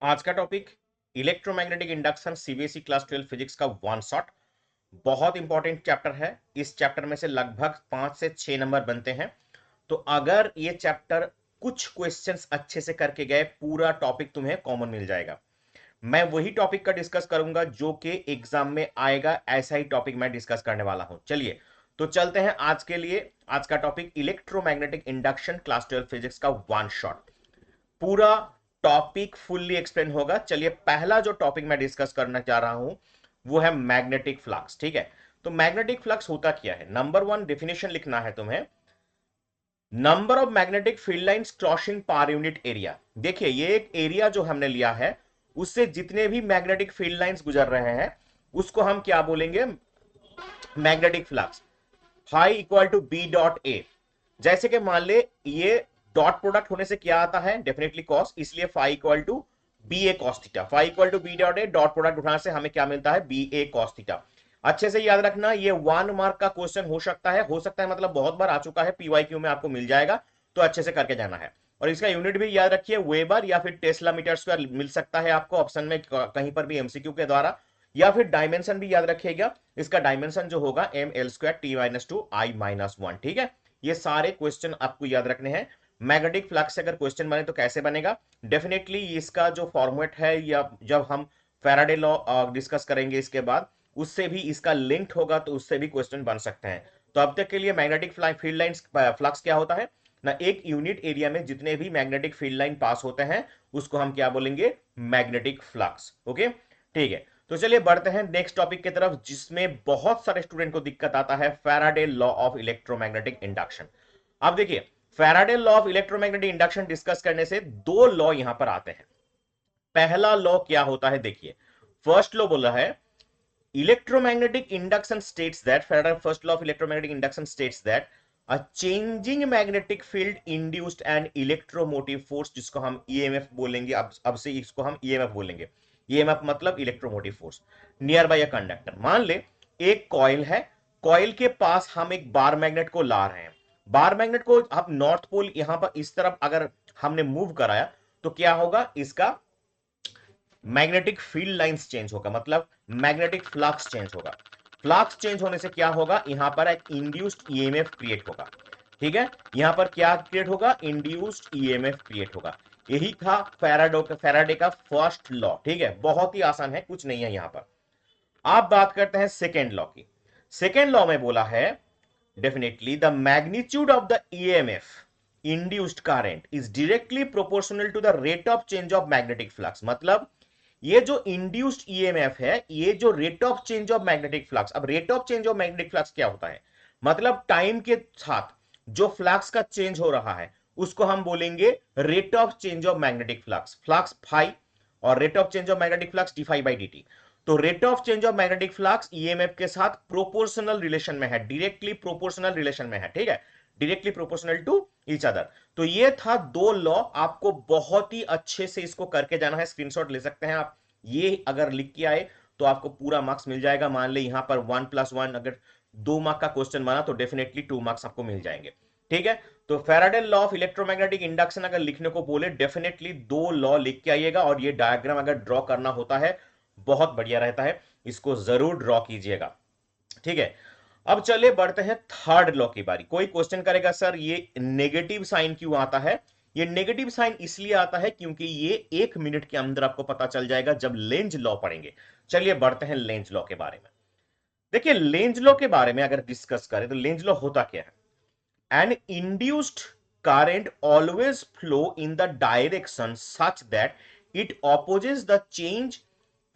आज का topic electromagnetic induction CBSE class 12 physics का वन शॉट। बहुत इंपॉर्टेंट चैप्टर है। इस चैप्टर में से लगभग 5 से 6 नंबर बनते हैं। तो अगर ये चैप्टर कुछ क्वेश्चंस अच्छे से करके गए, पूरा टॉपिक तुम्हें कॉमन मिल जाएगा। मैं वही टॉपिक का डिस्कस करूंगा जो कि एग्जाम में आएगा, ऐसा ही टॉपिक मैं डिस्कस करने वाला हूं। चलिए तो चलते हैं आज के लिए। आज का topic electromagnetic induction class 12 physics का वन शॉट। पूरा टॉपिक फुल्ली एक्सप्लेन होगा। चलिए पहला जो टॉपिक मैं डिस्कस करना चाह रहा हूं वो है मैग्नेटिक फ्लक्स। ठीक है, तो मैग्नेटिक फ्लक्स होता क्या है? नंबर वन डेफिनेशन लिखना है तुम्हें, number of magnetic field lines crossing पर यूनिट एरिया। देखिए ये एक एरिया जो हमने लिया है, उससे जितने भी मैग्नेटिक फील्ड लाइंस गुजर रहे हैं उसको हम क्या बोलेंगे? Magnetic flux. Phi equal to B dot A. जैसे कि मान ले ये डॉट प्रोडक्ट होने से क्या आता है? डेफिनेटली कॉस, इसलिए phi equal to B A cos theta. Phi equal to B dot A, dot product उठाने से हमें क्या मिलता है? B A cos theta. अच्छे से याद रखना, ये 1 मार्क का क्वेश्चन हो सकता है मतलब बहुत बार आ चुका है, पीवाईक्यू में आपको मिल जाएगा। तो अच्छे से करके जाना है। और इसका यूनिट भी याद रखिए, वेबर या फिर टेस्ला मीटर स्क्वायर मिल सकता है आपको ऑप्शन में कहीं पर भी एमसीक्यू के द्वारा। या फिर डायमेंशन भी याद रखिएगा, इसका डायमेंशन जो होगा M L square T minus two I minus one. ठीक है, ये सारे क्वेश्चन आपको याद रखने हैं। मैग्नेटिक फ्लक्स से अगर क्वेश्चन बने तो कैसे बनेगा? डेफिनेटली इसका जो फॉर्मेट है, या जब हम फैराडे लॉ डिस्कस करेंगे इसके बाद, उससे भी इसका लिंक्ड होगा, तो उससे भी क्वेश्चन बन सकते हैं। तो अब तक के लिए मैग्नेटिक फील्ड लाइंस फ्लक्स क्या होता है ना, एक यूनिट एरिया में जितने भी मैग्नेटिक फील्ड लाइन पास होते हैं उसको हम क्या बोलेंगे? Magnetic flux. ओके, ठीक है। तो चलिए बढ़ते हैं नेक्स्ट टॉपिक की तरफ, जिसमें बहुत सारे स्टूडेंट को दिक्कत आता है, Faraday law of electromagnetic induction. अब देखिए, Faraday law of electromagnetic induction discuss करने से दो लॉ यहां पर आते हैं। पहला लॉ क्या होता है? देखिए, फर्स्ट लॉ बोला है electromagnetic induction states that Faraday first law of electromagnetic induction states that a changing magnetic field induced an electromotive force, जिसको हम EMF बोलेंगे। अब से इसको हम EMF बोलेंगे। EMF मतलब electromotive force, near by a conductor. मान ले एक कॉइल है, कॉइल के पास हम एक बार मैग्नेट को ला रहे हैं। बार मैग्नेट को अब नॉर्थ पोल यहां पर इस तरफ अगर हमने मूव कराया तो क्या होगा? इसका मैग्नेटिक फील्ड लाइंस चेंज होगा, मतलब मैग्नेटिक फ्लक्स चेंज होगा। फ्लक्स चेंज होने से क्या होगा? यहां पर एक इंड्यूस्ड ईएमएफ क्रिएट होगा। ठीक है, यहां पर क्या क्रिएट होगा? इंड्यूस्ड ईएमएफ क्रिएट होगा। यही था फैराडे का फर्स्ट लॉ। ठीक है, बहुत ही आसान है, कुछ नहीं है यहां पर। आप बात करते हैं सेकेंड लॉ की। सेकेंड लॉ में बोला है definitely the magnitude of the EMF induced current is directly proportional to the rate of change of magnetic flux। मतलब ये जो इंड्यूस्ड ईएमएफ है, ये जो rate of change of magnetic flux. अब rate of change of magnetic flux क्या होता है? मतलब टाइम के साथ जो फ्लक्स का चेंज हो रहा है उसको हम बोलेंगे rate of change of magnetic flux. Flux phi और rate of change of magnetic flux D phi by D T. तो rate of change of magnetic flux EMF के साथ प्रोपोर्शनल रिलेशन में है, डायरेक्टली प्रोपोर्शनल रिलेशन में है। ठीक है, directly proportional to each other. तो ये था दो लॉ, आपको बहुत ही अच्छे से इसको करके जाना है। स्क्रीनशॉट ले सकते हैं आप, ये अगर लिख के आए तो आपको पूरा मार्क्स मिल जाएगा। मान ले यहां पर 1+1 अगर 2 मार्क का क्वेश्चन बना तो डेफिनेटली 2 मार्क्स आपको मिल जाएंगे। ठीक है, तो Faraday law of electromagnetic induction अगर लिखने को बोले, डेफिनेटली दो लॉ लिख के आइएगा। और ये डायग्राम अगर ड्रॉ करना होता है बहुत बढ़िया रहता है, इसको जरूर ड्रॉ कीजिएगा। ठीक है, अब चलिए बढ़ते हैं थर्ड लॉ की बारी। कोई क्वेश्चन करेगा सर ये नेगेटिव साइन क्यों आता है? ये नेगेटिव साइन इसलिए आता है क्योंकि ये 1 मिनट के अंदर आपको पता चल जाएगा जब लेंज लॉ पढ़ेंगे। चलिए बढ़ते हैं लेंज लॉ के बारे में। देखिए लेंज लॉ के बारे में अगर डिस्कस करें तो लेंज लॉ होता क्या है? an induced current always flow in the direction such that it opposes the change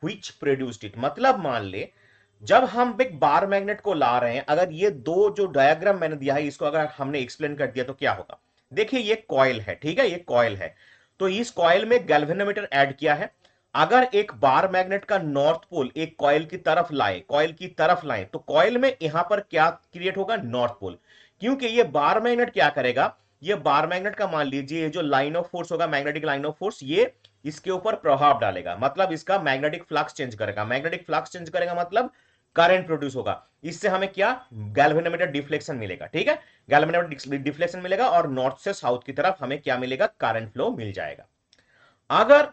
which produced it। मतलब मान ले जब हम एक बार मैग्नेट को ला रहे हैं, अगर ये दो जो डायग्राम मैंने दिया है इसको अगर हमने एक्सप्लेन कर दिया तो क्या होगा? देखिए ये कॉइल है, ठीक है, ये कॉइल है। तो इस कॉइल में गैल्वेनोमीटर ऐड किया है। अगर एक बार मैग्नेट का नॉर्थ पोल एक कॉइल की तरफ लाए, कॉइल की तरफ लाए, तो कॉइल में यहां पर क्या क्रिएट होगा? North pole. क्योंकि ये बार मैग्नेट क्या करेगा? ये बार मैग्नेट का मान लीजिए जो लाइन ऑफ फोर्स होगा, मैग्नेटिक लाइन ऑफ फोर्स, ये इसके ऊपर प्रभाव डालेगा, मतलब इसका मैग्नेटिक फ्लक्स चेंज करेगा। मैग्नेटिक फ्लक्स चेंज करेगा मतलब करंट प्रोड्यूस होगा। इससे हमें क्या? गैल्वेनोमीटर डिफ्लेक्शन मिलेगा। ठीक है, गैल्वेनोमीटर डिफ्लेक्शन मिलेगा और नॉर्थ से साउथ की तरफ हमें क्या मिलेगा? करंट फ्लो मिल जाएगा। अगर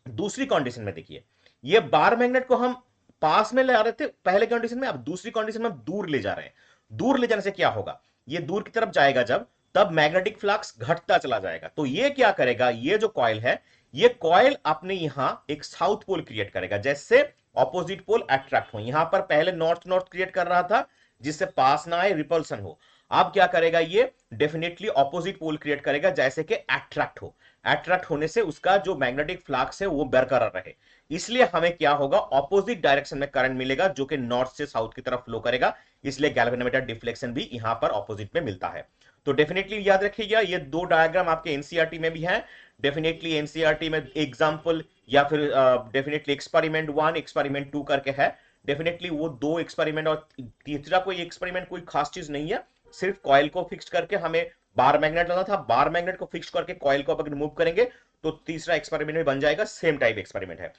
दूसरी कंडीशन में देखिए, ये बार मैग्नेट को हम पास में ले आ रहे थे पहले कंडीशन में, अब दूसरी कंडीशन में हम दूर ले जा रहे हैं। दूर ले जाने से क्या होगा, ये दूर की तरफ जाएगा जब, तब मैग्नेटिक फ्लक्स घटता चला जाएगा। तो ये क्या करेगा, ये जो कॉइल है, ये कॉइल अपने यहां एक साउथ पोल क्रिएट करेगा, जैसे ऑपोजिट पोल अट्रैक्ट हो। यहां पर पहले नॉर्थ नॉर्थ क्रिएट कर रहा था जिससे पास ना आए, रिपल्सन हो। अब क्या करेगा, ये डेफिनेटली ऑपोजिट पोल क्रिएट करेगा जैसे कि अट्रैक्ट हो। अट्रैक्ट होने से उसका जो मैग्नेटिक फ्लक्स है वो बरकरार रहे, इसलिए हमें क्या होगा, ऑपोजिट डायरेक्शन में करंट मिलेगा जो कि नॉर्थ से साउथ की तरफ फ्लो करेगा। इसलिए गैल्वेनोमीटर डिफ्लेक्शन भी यहां पर ऑपोजिट में मिलता है। तो डेफिनेटली याद रखिएगा, ये दो डायग्राम आपके एनसीईआरटी में भी है। डेफिनेटली एनसीईआरटी में एग्जांपल या फिर डेफिनेटली एक्सपेरिमेंट 1 एक्सपेरिमेंट 2 करके है। डेफिनेटली वो दो एक्सपेरिमेंट और तीसरा कोई एक्सपेरिमेंट कोई खास चीज नहीं है, सिर्फ कॉइल को फिक्स करके हमें बार मैग्नेट लाना था। बार मैग्नेट को फिक्स करके कॉइल को अगर रिमूव करेंगे तो तीसरा एक्सपेरिमेंट भी बन जाएगा, सेम टाइप एक्सपेरिमेंट है।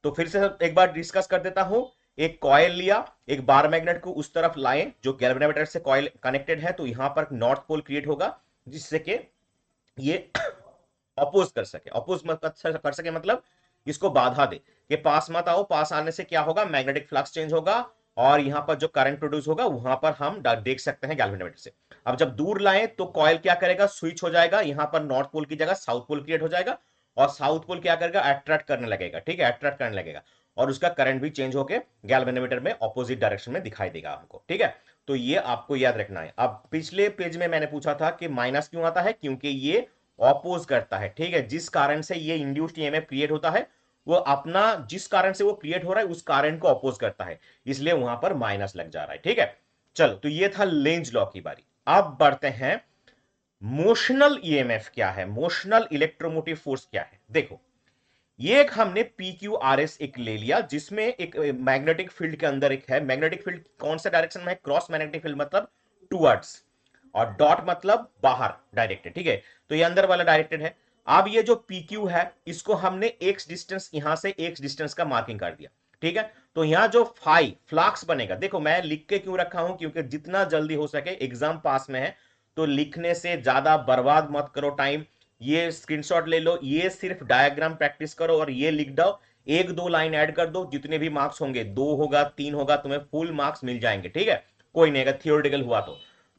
तो फिर से एक बार डिस्कस कर देता हूं। एक कॉइल लिया, एक बार मैग्नेट को उस तरफ लाएं जो गैल्वेनोमीटर से कॉइल कनेक्टेड है, तो यहां पर नॉर्थ पोल क्रिएट होगा जिससे कि ये अपोज कर सके। अपोज कर सके मतलब इसको बाधा दे कि पास मत आओ। पास आने से क्या होगा, मैग्नेटिक फ्लक्स चेंज होगा और यहां पर जो करंट प्रोड्यूस होगा वहां पर हम देख सकते हैं गैल्वेनोमीटर से। अब जब दूर लाएं तो कॉइल क्या करेगा, स्विच हो जाएगा, यहां पर नॉर्थ पोल की जगह साउथ पोल क्रिएट हो जाएगा और साउथ पोल क्या करेगा, अट्रैक्ट करने लगेगा। ठीक है, अट्रैक्ट करने लगेगा और उसका करंट भी चेंज होकर गैल्वेनोमीटर में ऑपोजिट डायरेक्शन में दिखाई देगा हमको। ठीक है, तो ये आपको याद रखना है। अब पिछले पेज में मैंने पूछा था कि माइनस क्यों आता है, क्योंकि ये ऑपोज करता है। ठीक है, जिस कारण से ये इंड्यूस्ड ईएमएफ क्रिएट होता है, वो अपना जिस कारण से वो क्रिएट हो रहा है उस कारण को अपोज करता है, इसलिए वहां पर माइनस लग जा रहा है। ठीक है, चलो, तो ये था लेंज लॉ की बारी। अब बढ़ते हैं, मोशनल ईएमएफ क्या है, मोशनल इलेक्ट्रोमोटिव फोर्स क्या है। देखो, ये एक हमने PQRS एक ले लिया जिसमें एक मैग्नेटिक फील्ड के अंदर एक है। मैग्नेटिक फील्ड कौन सा डायरेक्शन में है, क्रॉस मैग्नेटिक फील्ड मतलब टुवर्ड्स, और डॉट मतलब बाहर डायरेक्टेड। ठीक है, तो ये अंदर वाला डायरेक्टेड है। अब ये जो PQ है इसको हमने एक्स डिस्टेंस, यहां से एक्स डिस्टेंस का मार्किंग कर दिया। ठीक है, तो यहां जो फाई फ्लक्स बनेगा, देखो मैं लिख के क्यों रखा हूं, क्योंकि जितना जल्दी हो सके, एग्जाम पास में है तो लिखने से ज्यादा बर्बाद मत करो टाइम। ये स्क्रीनशॉट ले लो, ये सिर्फ डायग्राम प्रैक्टिस करो और ये लिख दो, एक दो लाइन ऐड कर दो, जितने भी मार्क्स होंगे, 2 होगा 3 होगा, तुम्हें फुल मार्क्स मिल जाएंगे। ठीक है, कोई नहीं, अगर थियोरेटिकल हुआ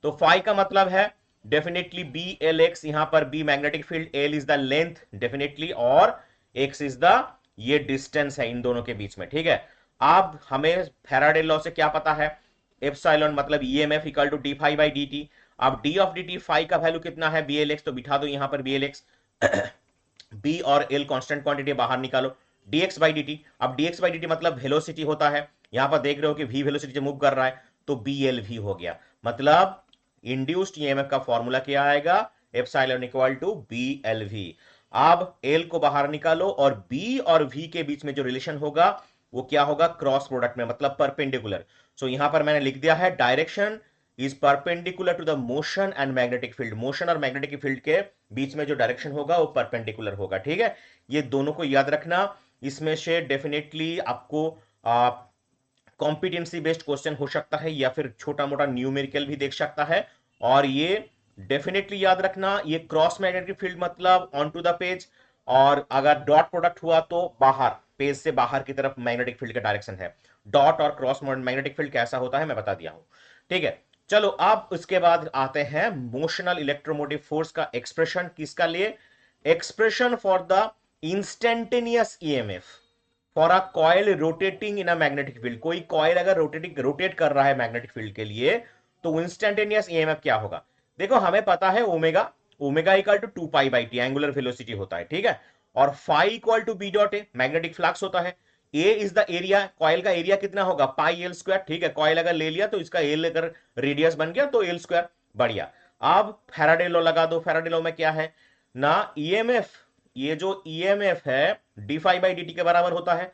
तो फाई का मतलब है डेफिनेटली बी एल एक्स, यहां पर B magnetic field, L is the length definitely, और एक्स इज द ये डिस्टेंस है इन दोनों के बीच में। ठीक है, अब हमें फैराडे लॉ से क्या पता है, एप्सिलॉन मतलब EMF equal to D phi by D T. अब D of D T, phi का वैल्यू कितना है, बी एल एक्स, तो बिठा दो यहां पर बी एल एक्स। बी और एल कांस्टेंट क्वांटिटी बाहर निकालो, dx बाई dt। अब dx बाई dt मतलब वेलोसिटी होता है, यहां पर देख रहे हो कि v वेलोसिटी से मूव कर रहा है, तो BLV हो गया। मतलब इंड्यूस्ड ईएमएफ का फॉर्मूला क्या आएगा, एप्सिलॉन इक्वल टू BLV। अब L को बाहर निकालो और B और V के बीच में जो रिलेशन होगा वो क्या होगा, क्रॉस प्रोडक्ट में, मतलब परपेंडिकुलर। सो यहां पर मैंने लिख दिया है direction is perpendicular to the motion and magnetic field. Motion और मैग्नेटिक फील्ड के बीच में जो डायरेक्शन होगा वो परपेंडिकुलर होगा। ठीक है, ये दोनों को याद रखना। इसमें से डेफिनेटली आपको कॉम्पिटेंसी बेस्ड क्वेश्चन हो सकता है या फिर छोटा मोटा न्यूमेरिकल भी देख सकता है। और ये डेफिनेटली याद रखना, ये क्रॉस मैग्नेटिक फील्ड मतलब ऑन टू द पेज, और अगर डॉट प्रोडक्ट हुआ तो बाहर, पेज से बाहर की तरफ मैग्नेटिक फील्ड का डायरेक्शन है। डॉट और क्रॉस मैग्नेटिक फील्ड कैसा होता है मैं बता दिया हूं। ठीक है, चलो अब उसके बाद आते हैं मोशनल इलेक्ट्रोमोटिव फोर्स का एक्सप्रेशन किसका लिए, expression for the instantaneous EMF for a coil rotating in a magnetic field. कोई कॉइल अगर रोटेट कर रहा है मैग्नेटिक फील्ड के लिए, तो इंस्टेंटेनियस ईएमएफ क्या होगा। देखो हमें पता है omega, omega equal to 2 pi by T angular velocity होता है। ठीक है, और phi equal to B dot A magnetic flux होता है। A is the area, coil का एरिया कितना होगा, पाई एल स्क्वायर। ठीक है, कॉइल अगर ले लिया तो इसका एल अगर रेडियस बन गया तो एल स्क्वायर, बढ़िया। अब फैराडे लॉ लगा दो, फैराडे लॉ में क्या है ना, ईएमएफ, ये जो ईएमएफ है D phi by D T के बराबर होता है।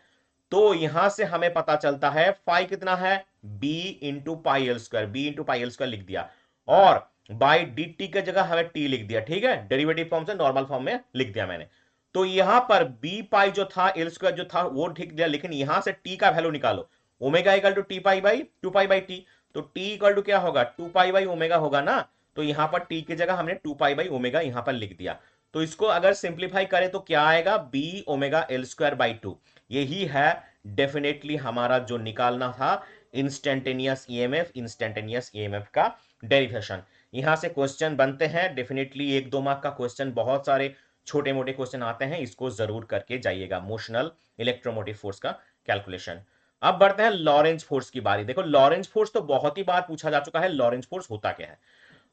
तो यहां से हमें पता चलता है फाई कितना है, B into pi L square, B into pi L square लिख दिया, और बाई डी टी की जगह हमें टी लिख दिया। ठीक है, डेरिवेटिव फॉर्म से नॉर्मल फॉर्म में लिख दिया मैंने। तो यहां पर बी पाई जो था, एल स्क्वायर जो था वो ठीक दिया, लेकिन यहां से टी का वैल्यू निकालो, omega equal to T pi by 2 pi by T. तो टी इक्वल टू क्या होगा, 2 पाई बाई ओमेगा होगा ना। तो यहां पर टी की जगह हमने 2 पाई बाई ओमेगा यहां पर लिख दिया। तो इसको अगर सिंप्लीफाई करें तो क्या आएगा, B omega L square by two. यही है डेफिनेटली हमारा जो निकालना था इंस्टेंटेनियस ईएमएफ का डेरिवेशन। यहां से क्वेश्चन बनते हैं डेफिनेटली, 1-2 मार्क का क्वेश्चन, बहुत सारे छोटे मोटे क्वेश्चन आते हैं, इसको जरूर करके जाइएगा, मोशनल इलेक्ट्रोमोटिव फोर्स का कैलकुलेशन। अब बढ़ते हैं लॉरेंज फोर्स की बारी। देखो लॉरेंज फोर्स तो बहुत ही बार पूछा जा चुका है, लॉरेंज फोर्स होता क्या है।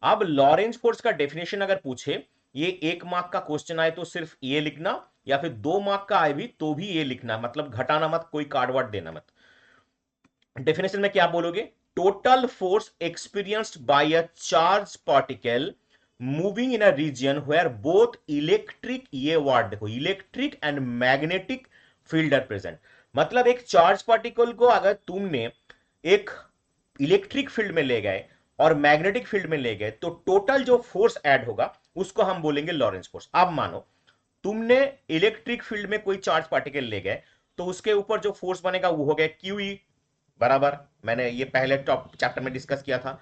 अब लॉरेंज फोर्स का डेफिनेशन अगर पूछे, ये 1 मार्क का क्वेश्चन आए तो सिर्फ ये लिखना, या फिर 2 मार्क का आए भी तो भी ये लिखना, मतलब घटाना मत, कोई कार्ड वर्ड देना मत। डेफिनेशन में क्या बोलोगे, total force experienced by a charge particle moving in a region where both electric, ये वर्ड देखो, electric and magnetic field are present. मतलब एक चार्ज पार्टिकल को अगर तुमने एक इलेक्ट्रिक फील्ड में ले गए और मैग्नेटिक फील्ड में ले गए, तो टोटल जो फोर्स ऐड होगा उसको हम बोलेंगे लॉरेंज फोर्स। अब मानो तुमने इलेक्ट्रिक फील्ड में कोई चार्ज पार्टिकल ले गए, तो उसके ऊपर जो फोर्स बनेगा वो हो गया क्यूई, बराबर, मैंने ये पहले टॉप चैप्टर में डिस्कस किया था।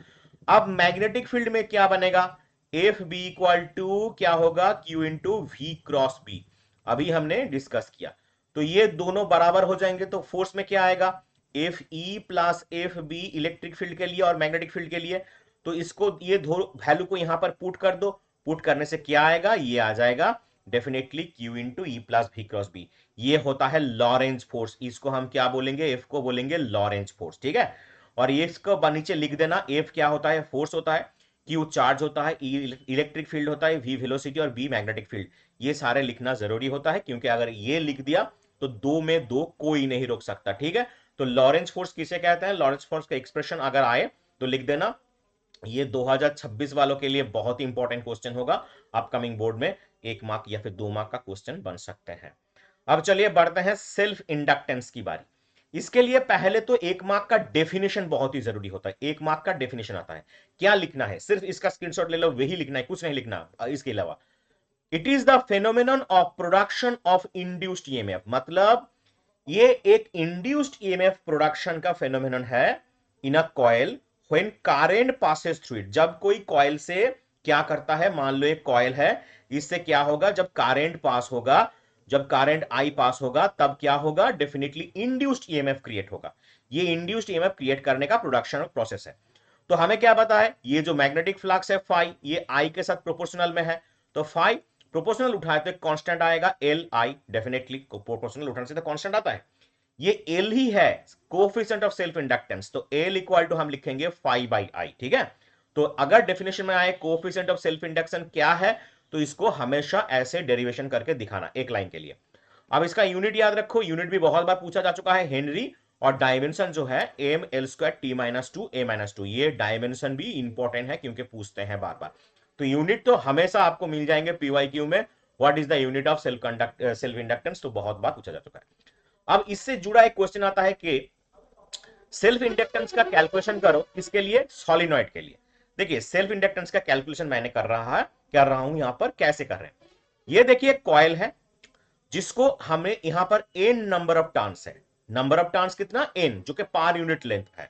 अब मैग्नेटिक फील्ड में क्या बनेगा, एफ बी इक्वल टू क्या होगा, Q into V cross B, अभी हमने डिस्कस किया। तो ये दोनों बराबर हो जाएंगे, तो फोर्स में क्या आएगा, F E plus F B electric field के लिए और मैग्नेटिक फील्ड के लिए। तो इसको ये दो वैल्यू को यहां पर पुट कर दो, पुट करने से क्या आएगा, ये आ जाएगा definitely Q into E plus V cross B. ये होता है लॉरेंज फोर्स, इसको हम क्या बोलेंगे, एफ को बोलेंगे लॉरेंज फोर्स, ठीक है। और ये इसको नीचे लिख देना, एफ क्या होता है, फोर्स होता है, क्यू चार्ज होता है, ई इलेक्ट्रिक फील्ड होता है, वी वेलोसिटी और बी मैग्नेटिक फील्ड। ये सारे लिखना जरूरी होता है, क्योंकि अगर ये लिख दिया तो दो में दो कोई नहीं रोक सकता, ठीक है। तो लॉरेंज फोर्स किसे कहते हैं, लॉरेंज फोर्स का एक्सप्रेशन अगर आए तो लिख देना। ये 2026 वालों के लिए बहुत ही इंपॉर्टेंट क्वेश्चन होगा, अपकमिंग बोर्ड में 1 मार्क या फिर 2 मार्क का क्वेश्चन बन सकते हैं। अब चलिए बढ़ते हैं सेल्फ इंडक्टेंस की बारी। इसके लिए पहले तो 1 मार्क का डेफिनेशन बहुत ही जरूरी होता है। 1 मार्क का डेफिनेशन आता है, क्या लिखना है, सिर्फ इसका स्क्रीनशॉट ले लो, वही लिखना है, कुछ नहीं लिखना इसके अलावा। It is the phenomenon of production of induced EMF, मतलब ये एक इंड्यूस्ड ईएमएफ प्रोडक्शन का फेनोमेनन है in a coil when current passes through it. जब कोई कॉइल से क्या करता है, मान लो एक कॉइल है, इससे क्या होगा, जब करंट पास होगा, जब करंट आई पास होगा, तब क्या होगा, डेफिनेटली इंड्यूस्ड ईएमएफ क्रिएट होगा। ये इंड्यूस्ड ईएमएफ क्रिएट करने का प्रोडक्शन प्रोसेस है। तो हमें क्या पता है, ये जो मैग्नेटिक फ्लक्स है फाई, ये आई के साथ प्रोपोर्शनल में है, तो फाई प्रोपोर्शनल उठाए तो कांस्टेंट आएगा एल आई, डेफिनेटली प्रोपोर्शनल उठाने से तो कांस्टेंट आता है, ये एल ही है कोफिशिएंट ऑफ सेल्फ इंडक्टेंस, तो एल इक्वल टू हम लिखेंगे फाई बाई आई, ठीक है। तो अगर डेफिनेशन में आए कोफिशिएंट ऑफ सेल्फ इंडक्शन क्या है, तो इसको हमेशा ऐसे डेरिवेशन करके दिखाना एक लाइन के लिए। अब इसका यूनिट याद रखो, यूनिट भी बहुत बार पूछा जा चुका है, हेनरी, और डायमेंशन जो है M L square T minus two A minus two, ये डायमेंशन भी इंपॉर्टेंट है क्योंकि पूछते हैं बार बार। तो यूनिट तो हमेशा आपको मिल जाएंगे पीवाईक्यू में, what is the unit of self inductance, तो बहुत बार पूछा जा चुका है। अब इससे जुड़ा एक क्वेश्चन आता है कि सेल्फ इंडक्टेंस का कैलकुलेशन करो, किसके लिए, सॉलिनॉइड के लिए। देखिए सेल्फ इंडक्टेंस का कैलकुलेशन मैंने कर रहा हूं यहां पर, कैसे कर रहे हैं, ये देखिए कॉइल है जिसको हमें यहां पर एन नंबर ऑफ टर्न्स है, नंबर ऑफ टर्न्स कितना, एन, जो कि पर यूनिट लेंथ है,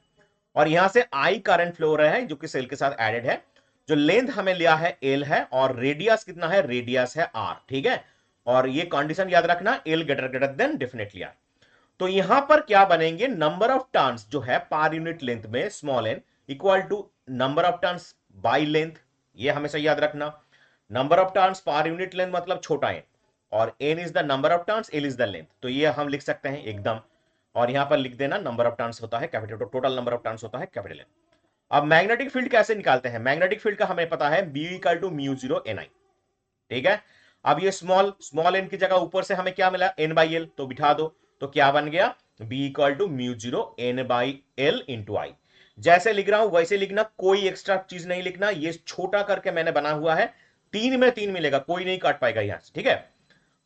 और यहां से आई करंट फ्लो रहा है जो कि सेल के साथ एडेड है, जो लेंथ हमें लिया है एल है, और रेडियस कितना है, रेडियस है आर, ठीक है। और ये कंडीशन याद रखना, L greater greater than definitely R. तो यहां पर क्या बनेंगे, नंबर ऑफ टर्न्स जो है पर यूनिट लेंथ में small N equal to number of turns by length, ये हमेशा याद रखना। Number of turns per unit length मतलब छोटा एन, और N is the number of turns, L is the length, तो ये हम लिख सकते हैं एकदम। और यहां पर लिख देना नंबर ऑफ टर्न्स होता है capital, total number of turns होता है कैपिटल एन। अब मैग्नेटिक फील्ड कैसे निकालते हैं, मैग्नेटिक फील्ड का हमें पता है B equal to mu zero N I, ठीक है। अब ये स्मॉल स्मॉल एन की जगह ऊपर से हमें क्या मिला, एन बाई एल, तो बिठा दो, तो क्या बन गया, B equal to mu zero N by L into I. जैसे लिख रहा हूं वैसे लिखना, कोई एक्स्ट्रा चीज नहीं लिखना, ये छोटा करके मैंने बना हुआ है, 3 में 3 मिलेगा, कोई नहीं काट पाएगा यहां से, ठीक है।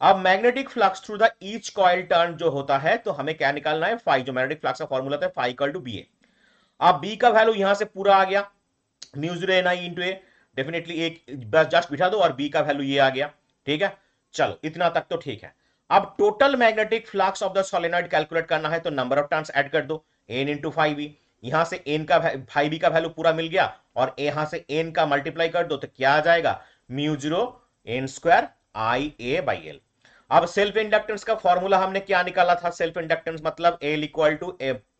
अब magnetic flux through the each coil turn जो होता है, तो हमें क्या निकालना है, फाई, जो मैग्नेटिक फ्लक्स का फॉर्मूला था फाई इक्वल टू बी ए। अब बी का वैल्यू यहां से पूरा आ गया, म्यू जीरो एन आई इंटू ए, डेफिनेटली एक बस जस्ट बिठा दो और बी का वैल्यू ये आ गया, ठीक है। चलो इतना तक तो ठीक है। अब total magnetic flux of the solenoid calculate करना है, तो नंबर ऑफ टर्न्स ऐड कर दो, एन इंटू फाइव बी, यहां से एन का फाइव बी का वैल्यू पूरा मिल गया, और यहां से एन का मल्टीप्लाई कर दो, तो क्या आ जाएगा, mu zero N square I A by L. अब सेल्फ इंडक्टेंस का फॉर्मूला हमने क्या निकाला था? सेल्फ इंडक्टेंस मतलब L equal to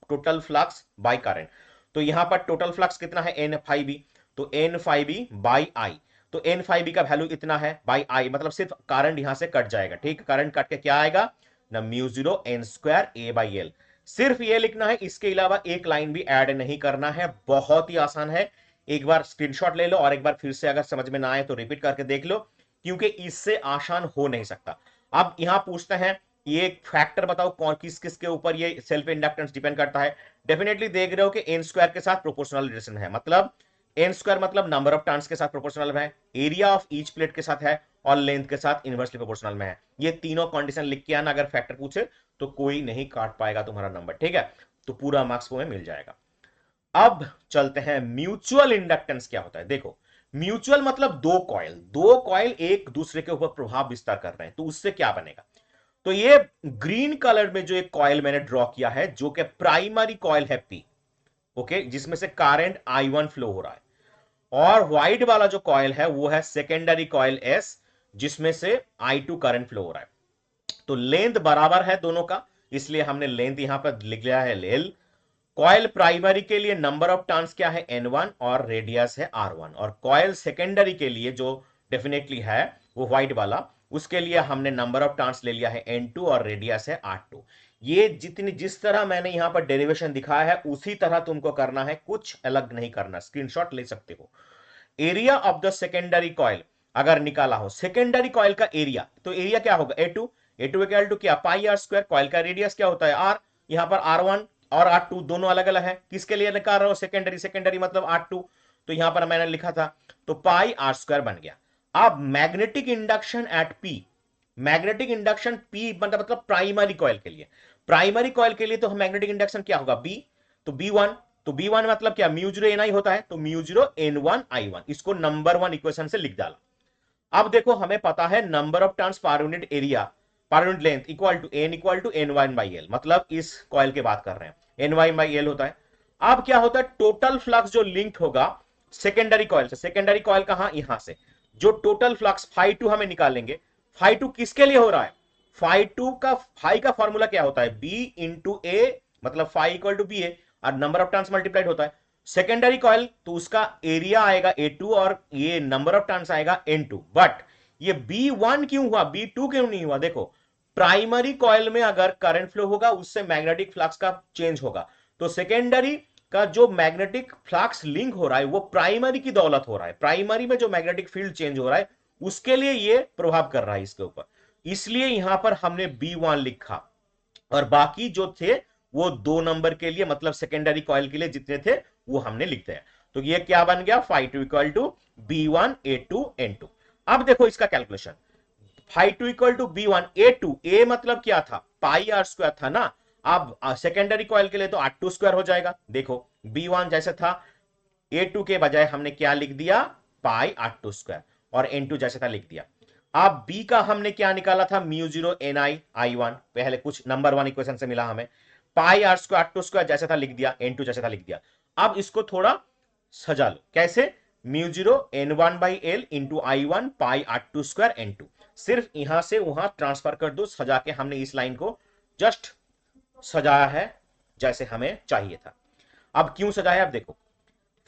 total flux by current. तो यहां पर टोटल फ्लक्स कितना है? N five B. तो N five B by I, तो एन फाइव बी का वैल्यू इतना है बाई आई, मतलब सिर्फ करंट यहां से कट जाएगा। ठीक, करंट कट के क्या आएगा ना, mu zero N square A by L. सिर्फ ये लिखना है, इसके अलावा एक लाइन भी ऐड नहीं करना है। बहुत ही आसान है, एक बार स्क्रीनशॉट ले लो और एक बार फिर से अगर समझ में ना आए तो रिपीट करके देख लो, क्योंकि इससे आसान हो नहीं सकता। अब यहां पूछते हैं ये फैक्टर बताओ कौन किस किस के ऊपर ये सेल्फ इंडक्टेंस डिपेंड करता है। डेफिनेटली देख रहे हो कि एन स्क्वायर के साथ प्रोपोर्शनल रिलेशन है, मतलब एन स्क्वायर मतलब नंबर ऑफ टर्न्स के साथ प्रोपोर्शनल है, एरिया ऑफ ईच प्लेट के साथ है, और लेंथ के साथ इनवर्सली प्रोपोर्शनल में है। ये तीनों कंडीशन लिख के आना, अगर फैक्टर पूछे तो कोई नहीं काट पाएगा तुम्हारा नंबर। ठीक है, तो पूरा मार्क्स तुम्हें मिल जाएगा। अब चलते हैं म्यूचुअल इंडक्टेंस क्या होता है। देखो, म्यूचुअल मतलब दो कॉइल एक दूसरे के ऊपर प्रभाव विस्तार कर रहे हैं, तो उससे क्या बनेगा? तो ये ग्रीन कलर में जो एक कॉइल मैंने ड्रॉ किया है, जो कि प्राइमरी कॉइल है पी, ओके, जिसमें से करंट I1 फ्लो हो रहा है, और व्हाइट वाला जो कॉइल है वो है सेकेंडरी कॉइल एस, जिसमें से I2 करंट फ्लो हो रहा है। तो लेंथ बराबर है दोनों का, इसलिए हमने लेंथ यहां पर लिख लिया है L। कॉयल प्राइमरी के लिए नंबर ऑफ टर्न्स क्या है? N1, और रेडियस है R1। और कॉयल सेकेंडरी के लिए जो डेफिनेटली है वो व्हाइट वाला, उसके लिए हमने नंबर ऑफ टर्न्स ले लिया है N2 और रेडियस है R2। ये जिस तरह मैंने यहां पर डेरिवेशन दिखाया है उसी तरह तुमको करना है, कुछ अलग नहीं करना। स्क्रीनशॉट ले सकते हो। Area of the secondary coil अगर निकाला हो, सेकेंडरी कॉइल का एरिया, तो एरिया क्या होगा? A2। A2 इक्वल टू क्या? पाई आर स्क्वायर। कॉइल का रेडियस क्या होता है? R। यहां पर R1 और R2 दोनों अलग अलग है। किसके लिए निकाल रहा हूं? सेकेंडरी। सेकेंडरी मतलब R2, तो यहां पर मैंने लिखा था, तो पाई आर स्क्वायर बन गया। अब magnetic induction eight P, magnetic induction P मतलब प्राइमरी कॉइल के लिए, प्राइमरी कॉइल के लिए तो मैग्नेटिक इंडक्शन क्या होगा? B। तो B1, तो B1 मतलब क्या? म्यू जीरो एन आई होता है, तो म्यू जीरो N1 I1। इसको नंबर 1 इक्वेशन से लिख डाला। अब देखो, हमें पता है number of turns per unit area per unit length equal to N1 by L, मतलब इस कॉइल की बात कर रहे हैं, N1 बाई एल होता है। अब क्या होता है? टोटल फ्लक्स जो लिंक होगा सेकेंडरी कॉइल से, सेकेंडरी कॉइल कहां? यहां से, जो टोटल फ्लक्स φ2 हमें निकालेंगे। φ2 किसके लिए हो रहा है? फाई का फॉर्मूला क्या होता है? बी इंटू ए, मतलब फाई इक्वल टू बी ए, और नंबर ऑफ टर्न्स मल्टीप्लाइड होता है। सेकेंडरी कॉइल तो उसका एरिया आएगा A2 और ये नंबर ऑफ टर्न्स आएगा N2। बट ये B1 क्यों हुआ, B2 क्यों नहीं हुआ? देखो, प्राइमरी कॉइल में अगर करंट फ्लो होगा उससे मैग्नेटिक फ्लक्स का चेंज होगा, तो सेकेंडरी का जो मैग्नेटिक फ्लक्स लिंक हो रहा है वो प्राइमरी की दौलत हो रहा है। प्राइमरी में जो मैग्नेटिक फील्ड चेंज हो रहा है उसके लिए ये प्रभाव कर रहा है इसके ऊपर, इसलिए यहां पर हमने B1 लिखा, और बाकी जो थे वो 2 नंबर के लिए, मतलब सेकेंडरी कॉइल के लिए जितने थे वो हमने लिख दिया। तो ये क्या बन गया? φ2 equal to B1 A2 N2। अब देखो इसका calculation, φ2 equal to B1 A2, A मतलब क्या था? पाई आर स्क्वायर था ना। अब सेकेंडरी कॉइल के लिए तो R2 स्क्वायर हो जाएगा। देखो, B1 जैसे था, A2 के बजाय हमने क्या लिख दिया? पाई R2 स्क्वायर, और N2 जैसे था लिख दिया। अब B का हमने क्या निकाला था? म्यू जीरो एन आई I1, पहले कुछ नंबर 1 इक्वेशन से मिला हमें। पाई आर स्क्वायर R2 स्क्वायर जैसा था लिख दिया, N2 जैसा था लिख दिया। अब इसको थोड़ा सजा लो, कैसे? Mu zero N1 by L into I1 pi R2 square N2। सिर्फ यहां से वहां ट्रांसफर कर दो, सजा के हमने इस लाइन को जस्ट सजाया है जैसे हमें चाहिए था। अब क्यों सजाया? अब देखो,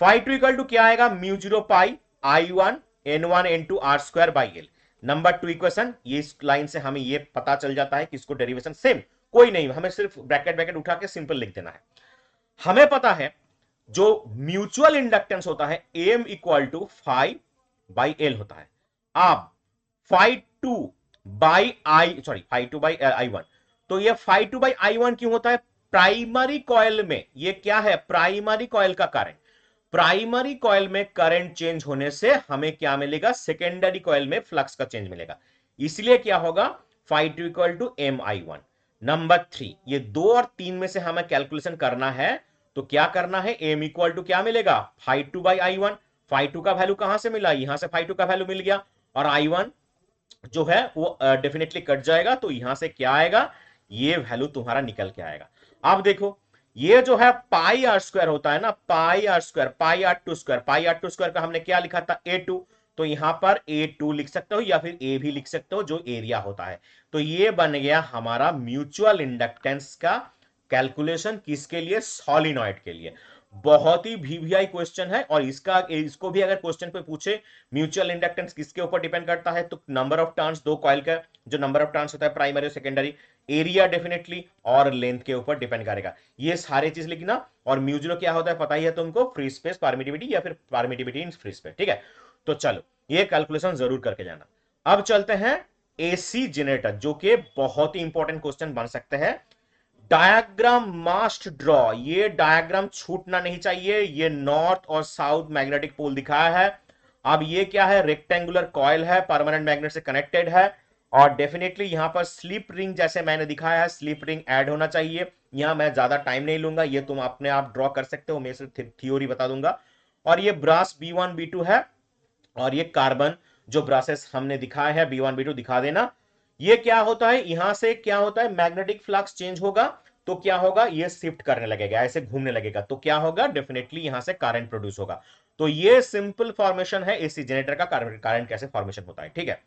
φ2 इक्वल टू क्या आएगा? Mu zero pi I1 N1 N2 R square by L. Number 2 equation, ये इस लाइन से हमें ये पता चल जाता है कि इसको डेरिवेशन सेम कोई नहीं, हमें सिर्फ ब्रैकेट ब्रैकेट उठा के सिंपल लिख देना है। हमें पता है जो म्यूचुअल इंडक्टेंस होता है M equal to phi by L होता है। अब φ2 by I, sorry φ2 by I1, तो ये φ2 बाई I1 क्यों होता है? प्राइमरी कॉइल में ये क्या है? प्राइमरी कॉइल का करंट। प्राइमरी कॉइल में करंट चेंज होने से हमें क्या मिलेगा? सेकेंडरी कॉइल में फ्लक्स का चेंज मिलेगा, इसलिए क्या होगा? φ2 इक्वल टू MI1। नंबर 3, ये 2 और 3 में से हमें कैलकुलेशन करना है, तो क्या करना है? m इक्वल टू क्या मिलेगा? φ2 बाई I1। φ2 का वैल्यू कहां से मिला? यहां से φ2 का वैल्यू मिल गया, और I1 जो है वो डेफिनेटली कट जाएगा, तो यहां से क्या आएगा? ये वैल्यू तुम्हारा निकल के आएगा। अब देखो, ये जो है पाई आर स्क्वायर होता है ना, pi R square, pi R2 square, pi R2 square का हमने क्या लिखा था? A2। तो यहां पर A2 लिख सकते हो या फिर A भी लिख सकते हो जो एरिया होता है। तो ये बन गया हमारा म्यूचुअल इंडक्टेंस का कैलकुलेशन, किसके लिए? सॉलिनॉइड के लिए। बहुत ही वीवीआई क्वेश्चन है, और इसको भी अगर क्वेश्चन पे पूछे म्यूचुअल इंडक्टेंस किसके ऊपर डिपेंड करता है, तो नंबर ऑफ टर्न्स, दो कॉइल का जो नंबर ऑफ टर्न्स होता है प्राइमरी और सेकेंडरी, एरिया डेफिनेटली, और लेंथ के ऊपर डिपेंड करेगा। ये सारी चीज लिखना। और म्यूजुलो क्या होता है पता ही है तुमको, फ्री स्पेस परमिटिविटी या फिर परमिटिविटी इन फ्री स्पेस, ठीक है। तो चलो ये कैलकुलेशन जरूर करके जाना। अब चलते हैं एसी जनरेटर, जो कि बहुत ही इंपॉर्टेंट क्वेश्चन बन सकते हैं। डायग्राम मस्ट ड्रॉ, ये डायग्राम छूटना नहीं चाहिए। ये नॉर्थ और साउथ मैग्नेटिक पोल दिखाया है। अब ये क्या है? रेक्टेंगुलर कॉइल है, परमानेंट मैग्नेट से कनेक्टेड है, और डेफिनेटली यहां पर स्लिप रिंग जैसे मैंने दिखाया है, स्लिप रिंग ऐड होना चाहिए। यहां मैं ज्यादा टाइम नहीं लूंगा, ये तुम अपने आप ड्रॉ कर सकते हो, मैं सिर्फ थ्योरी बता दूंगा। और ये ब्रास B1 B2 है, और ये कार्बन जो ब्रासेस हमने दिखाया है B1 B2 दिखा देना। ये क्या होता है? यहां से क्या होता है? मैग्नेटिक फ्लक्स चेंज होगा, तो क्या होगा? ये शिफ्ट करने लगेगा, ऐसे घूमने लगेगा, तो क्या होगा? डेफिनेटली यहां से करंट प्रोड्यूस होगा। तो ये सिंपल फॉर्मेशन है एसी जनरेटर का, करंट कैसे फॉर्मेशन होता है, ठीक है।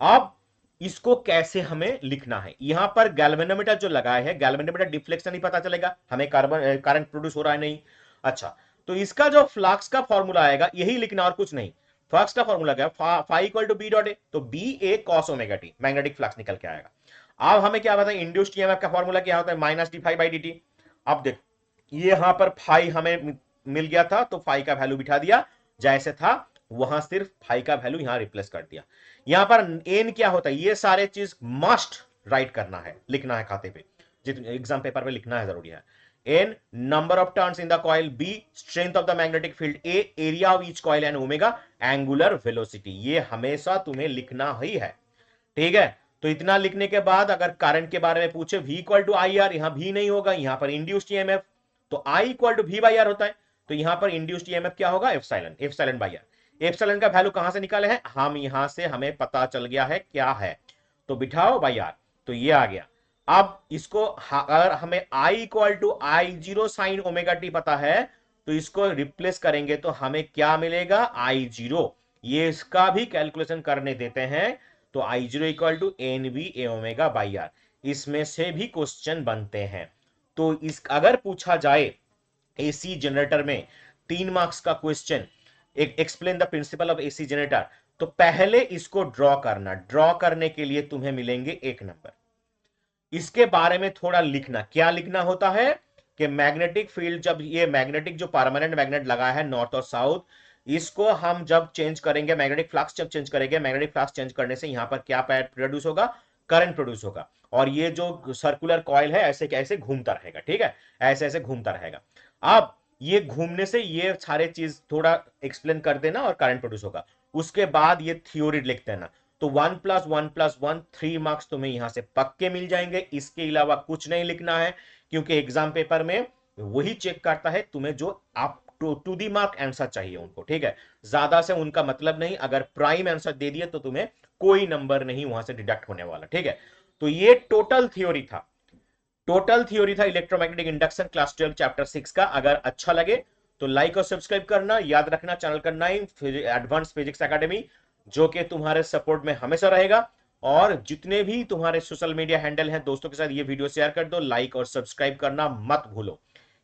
अब इसको कैसे हमें लिखना है? यहां पर गैल्वेनोमीटर जो लगाए है, गैल्वेनोमीटर डिफ्लेक्शन ही पता चलेगा हमें, कार्बन करंट प्रोड्यूस हो रहा है नहीं। अच्छा, तो इसका जो फ्लक्स का फॉर्मूला आएगा यही लिखना और कुछ नहीं। फ्लक्स का फॉर्मूला क्या है? Phi equal to B dot A, तो B A cos omega T, magnetic flux निकल के आएगा। अब हमें क्या बताएं, इंड्यूस्ड ईएमएफ का फॉर्मूला क्या होता है? Minus D phi by D T. अब देख, ये यहां पर फाई हमें मिल गया था, तो फाई का वैल्यू बिठा दिया जैसे था, वहां सिर्फ फाई का वैल्यू यहां रिप्लेस कर दिया। यहां पर एन क्या होता है? ये सारे चीज मस्ट राइट करना है, लिखना है खाते पे, जितने एग्जाम पेपर पे लिखना है, जरूरी है। N number of turns in the coil, B strength of the magnetic field, A area of each coil, and omega angular velocity। ये हमेशा तुम्हें लिखना ही है, ठीक है। तो इतना लिखने के बाद अगर करंट के बारे में पूछे, V equal to I R, यहां भी नहीं होगा, यहां पर इंड्यूस्ड ईएमएफ, तो I equal to V by R होता है, तो यहां पर इंड्यूस्ड ईएमएफ क्या होगा? Epsilon by R. एप्सिलॉन का वैल्यू कहां से निकाले हैं हम? यहां से हमें पता चल गया है क्या है, तो बिठाओ बाई आर, तो ये आ गया। अब इसको अगर हमें I equal to I zero sine omega T पता है, तो इसको रिप्लेस करेंगे तो हमें क्या मिलेगा? I zero. ये इसका भी कैलकुलेशन करने देते हैं, तो I zero equal to N B A omega by R, इसमें से भी क्वेश्चन बनते हैं। तो इस अगर पूछा जाए एसी जनरेटर में 3 मार्क्स का question, explain the principle of AC generator, तो पहले इसको ड्रॉ करना। ड्रॉ करने के लिए तुम्हें मिलेंगे 1 नंबर। इसके बारे में थोड़ा लिखना। क्या लिखना होता है कि मैग्नेटिक फील्ड, जब ये मैग्नेटिक जो परमानेंट मैग्नेट लगा है नॉर्थ और साउथ, इसको हम जब चेंज करेंगे, मैग्नेटिक फ्लक्स जब चेंज करेंगे, मैग्नेटिक फ्लक्स चेंज करने से यहां पर क्या प्रोड्यूस होगा? करंट प्रोड्यूस होगा। और ये जो सर्कुलर कॉइल है ऐसे कैसे घूमता रहेगा, ठीक है, ऐसे ऐसे घूमता रहेगा। अब ये घूमने से ये सारे चीज थोड़ा एक्सप्लेन कर देना, और करंट प्रोड्यूस होगा। उसके बाद ये थ्योरी लिख देना। तो 1 + 1 + 1 3 मार्क्स तुम्हें यहां से पक्के मिल जाएंगे। इसके अलावा कुछ नहीं लिखना है, क्योंकि एग्जाम पेपर में वही चेक करता है तुम्हें जो आप टू दी मार्क आंसर चाहिए उनको, ठीक है। ज्यादा से उनका मतलब नहीं, अगर प्राइम आंसर दे दिए तो तुम्हें कोई नंबर नहीं वहां से डिडक्ट होने वाला, ठीक है। तो ये टोटल थ्योरी था, इलेक्ट्रोमैग्नेटिक इंडक्शन क्लास 12 चैप्टर 6 का। अगर अच्छा लगे तो लाइक और सब्सक्राइब करना। याद रखना चैनल का नाम एडवांस फिजिक्स एकेडमी, जो कि तुम्हारे सपोर्ट में हमेशा रहेगा। और जितने भी तुम्हारे सोशल मीडिया हैंडल हैं, दोस्तों के साथ ये वीडियो शेयर कर दो। लाइक और सब्सक्राइब करना मत भूलो,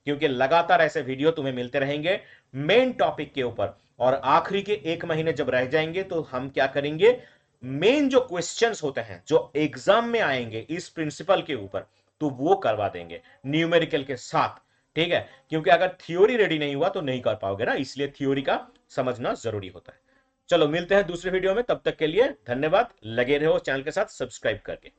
क्योंकि लगातार ऐसे वीडियो तुम्हें मिलते रहेंगे मेन टॉपिक के ऊपर। और आखिरी के 1 महीने जब रह जाएंगे तो हम क्या करेंगे, मेन जो क्वेश्चंस होते हैं जो एग्जाम में आएंगे इस प्रिंसिपल के ऊपर, तो वो करवा देंगे न्यूमेरिकल के साथ, ठीक है। क्योंकि अगर थ्योरी रेडी नहीं हुआ तो नहीं कर पाओगे ना, इसलिए थ्योरी का समझना जरूरी होता है। चलो मिलते हैं दूसरे वीडियो में, तब तक के लिए धन्यवाद। लगे रहो चैनल के साथ सब्सक्राइब करके।